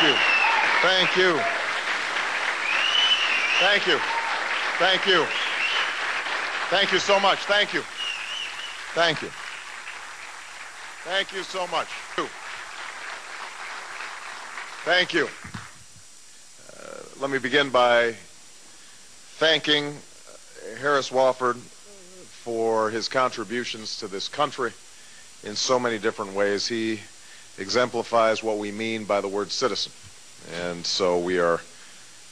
Thank you. Thank you. Thank you. Thank you. Thank you so much. Thank you. Thank you. Thank you so much. Thank you. Let me begin by thanking Harris Wofford for his contributions to this country in so many different ways. He exemplifies what we mean by the word citizen. And so we are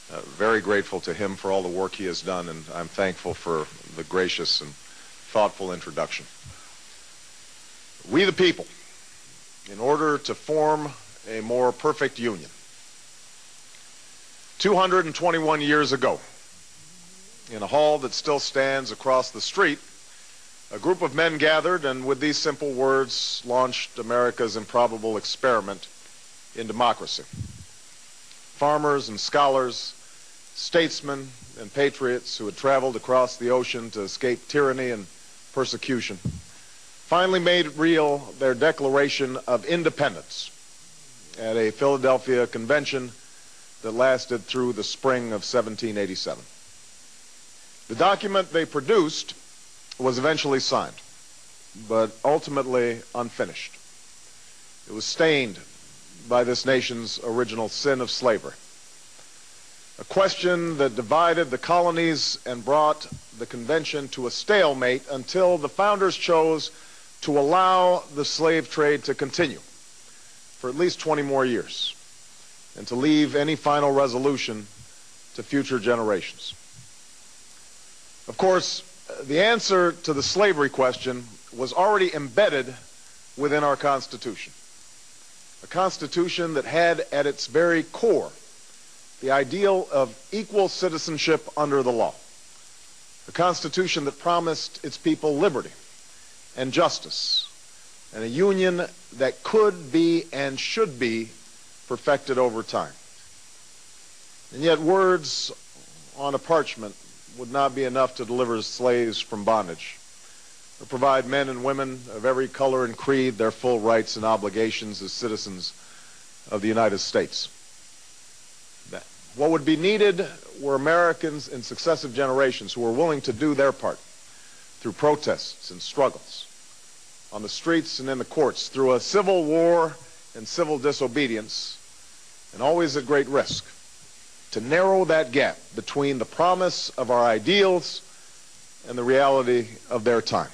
very grateful to him for all the work he has done, and I'm thankful for the gracious and thoughtful introduction. We the people, in order to form a more perfect union, 221 years ago, in a hall that still stands across the street, a group of men gathered and with these simple words launched America's improbable experiment in democracy. Farmers and scholars, statesmen and patriots who had traveled across the ocean to escape tyranny and persecution finally made real their Declaration of Independence at a Philadelphia convention that lasted through the spring of 1787. The document they produced was eventually signed, but ultimately unfinished. It was stained by this nation's original sin of slavery, a question that divided the colonies and brought the convention to a stalemate until the founders chose to allow the slave trade to continue for at least 20 more years and to leave any final resolution to future generations. Of course, the answer to the slavery question was already embedded within our Constitution, a Constitution that had at its very core the ideal of equal citizenship under the law, a Constitution that promised its people liberty and justice, and a union that could be and should be perfected over time. And yet words on a parchment would not be enough to deliver slaves from bondage, or provide men and women of every color and creed their full rights and obligations as citizens of the United States. What would be needed were Americans in successive generations who were willing to do their part through protests and struggles on the streets and in the courts, through a civil war and civil disobedience, and always at great risk, to narrow that gap between the promise of our ideals and the reality of their time.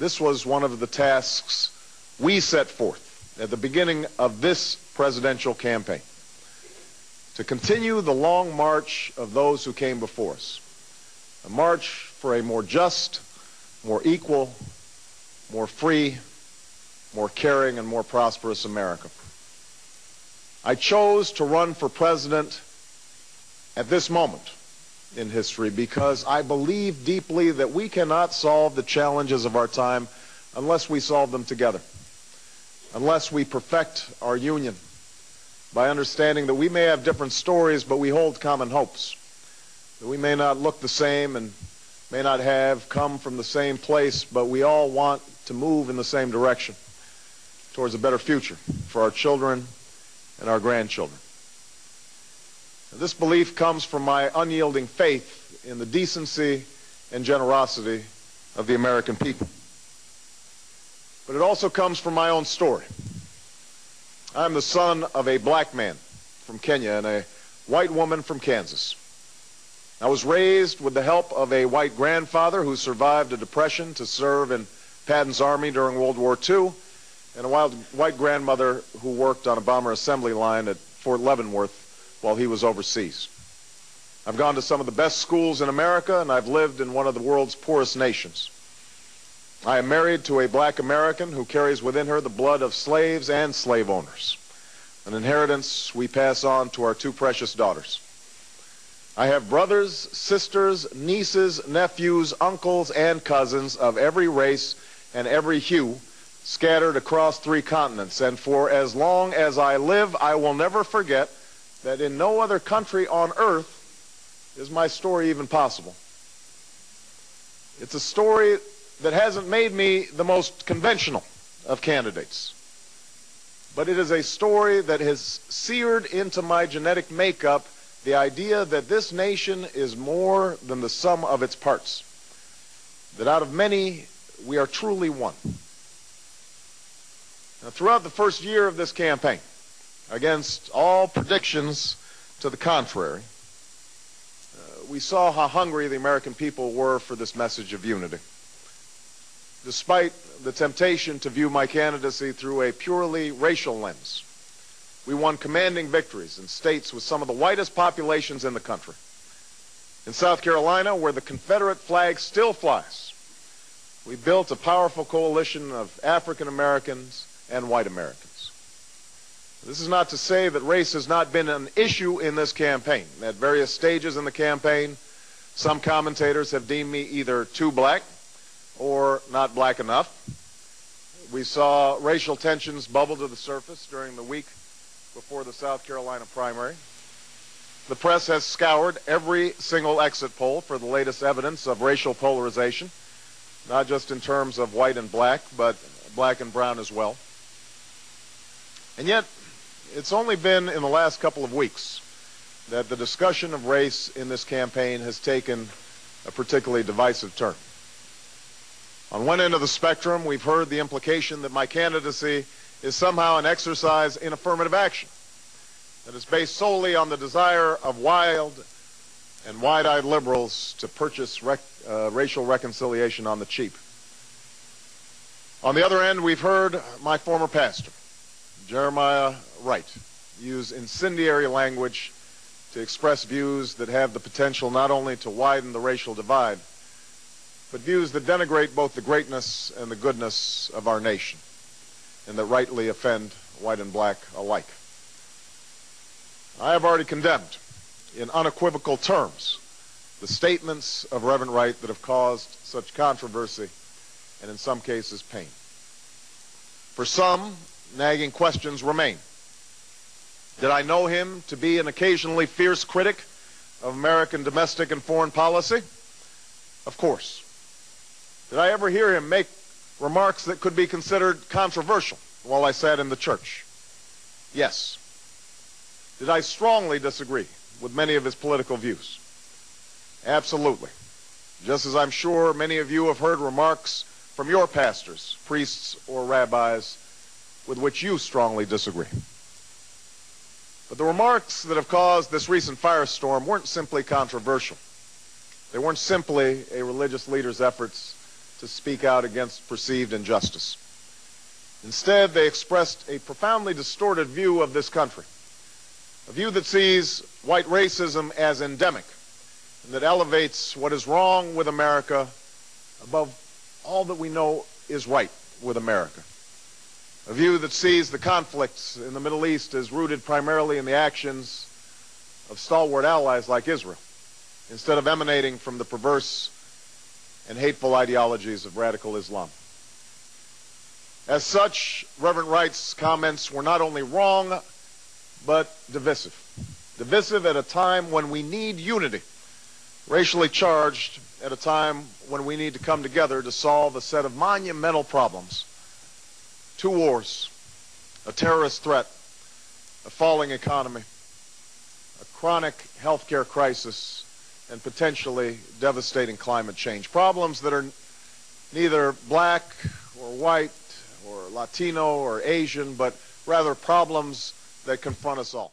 This was one of the tasks we set forth at the beginning of this presidential campaign, to continue the long march of those who came before us, a march for a more just, more equal, more free, more caring, and more prosperous America. I chose to run for president at this moment in history because I believe deeply that we cannot solve the challenges of our time unless we solve them together, unless we perfect our union by understanding that we may have different stories, but we hold common hopes, that we may not look the same and may not have come from the same place, but we all want to move in the same direction towards a better future for our children and our grandchildren. This belief comes from my unyielding faith in the decency and generosity of the American people. But it also comes from my own story. I'm the son of a black man from Kenya and a white woman from Kansas. I was raised with the help of a white grandfather who survived a depression to serve in Patton's army during World War II, and a white grandmother who worked on a bomber assembly line at Fort Leavenworth while he was overseas. I've gone to some of the best schools in America, and I've lived in one of the world's poorest nations. I am married to a black American who carries within her the blood of slaves and slave owners, an inheritance we pass on to our two precious daughters. I have brothers, sisters, nieces, nephews, uncles, and cousins of every race and every hue scattered across 3 continents, and for as long as I live, I will never forget that in no other country on earth is my story even possible. It's a story that hasn't made me the most conventional of candidates. but it is a story that has seared into my genetic makeup the idea that this nation is more than the sum of its parts, that out of many, we are truly one. Now, throughout the first year of this campaign, against all predictions to the contrary, we saw how hungry the American people were for this message of unity. Despite the temptation to view my candidacy through a purely racial lens, we won commanding victories in states with some of the whitest populations in the country. In South Carolina, where the Confederate flag still flies, we built a powerful coalition of African Americans and white Americans. This is not to say that race has not been an issue in this campaign. At various stages in the campaign, some commentators have deemed me either too black or not black enough. We saw racial tensions bubble to the surface during the week before the South Carolina primary. The press has scoured every single exit poll for the latest evidence of racial polarization, not just in terms of white and black, but black and brown as well. And yet, it's only been in the last couple of weeks that the discussion of race in this campaign has taken a particularly divisive turn. On one end of the spectrum, we've heard the implication that my candidacy is somehow an exercise in affirmative action, that is based solely on the desire of wild and wide-eyed liberals to purchase racial reconciliation on the cheap. On the other end, we've heard my former pastor, Jeremiah Wright, use incendiary language to express views that have the potential not only to widen the racial divide, but views that denigrate both the greatness and the goodness of our nation, and that rightly offend white and black alike. I have already condemned, in unequivocal terms, the statements of Reverend Wright that have caused such controversy and in some cases pain. For some, nagging questions remain. Did I know him to be an occasionally fierce critic of American domestic and foreign policy? Of course. Did I ever hear him make remarks that could be considered controversial while I sat in the church? Yes. Did I strongly disagree with many of his political views? Absolutely. Just as I'm sure many of you have heard remarks from your pastors, priests, or rabbis with which you strongly disagree. But the remarks that have caused this recent firestorm weren't simply controversial. They weren't simply a religious leader's efforts to speak out against perceived injustice. Instead, they expressed a profoundly distorted view of this country, a view that sees white racism as endemic and that elevates what is wrong with America above all that we know is right with America. A view that sees the conflicts in the Middle East as rooted primarily in the actions of stalwart allies like Israel, instead of emanating from the perverse and hateful ideologies of radical Islam. As such, Reverend Wright's comments were not only wrong, but divisive. Divisive at a time when we need unity, racially charged at a time when we need to come together to solve a set of monumental problems. 2 wars, a terrorist threat, a falling economy, a chronic healthcare crisis, and potentially devastating climate change. Problems that are neither black or white or Latino or Asian, but rather problems that confront us all.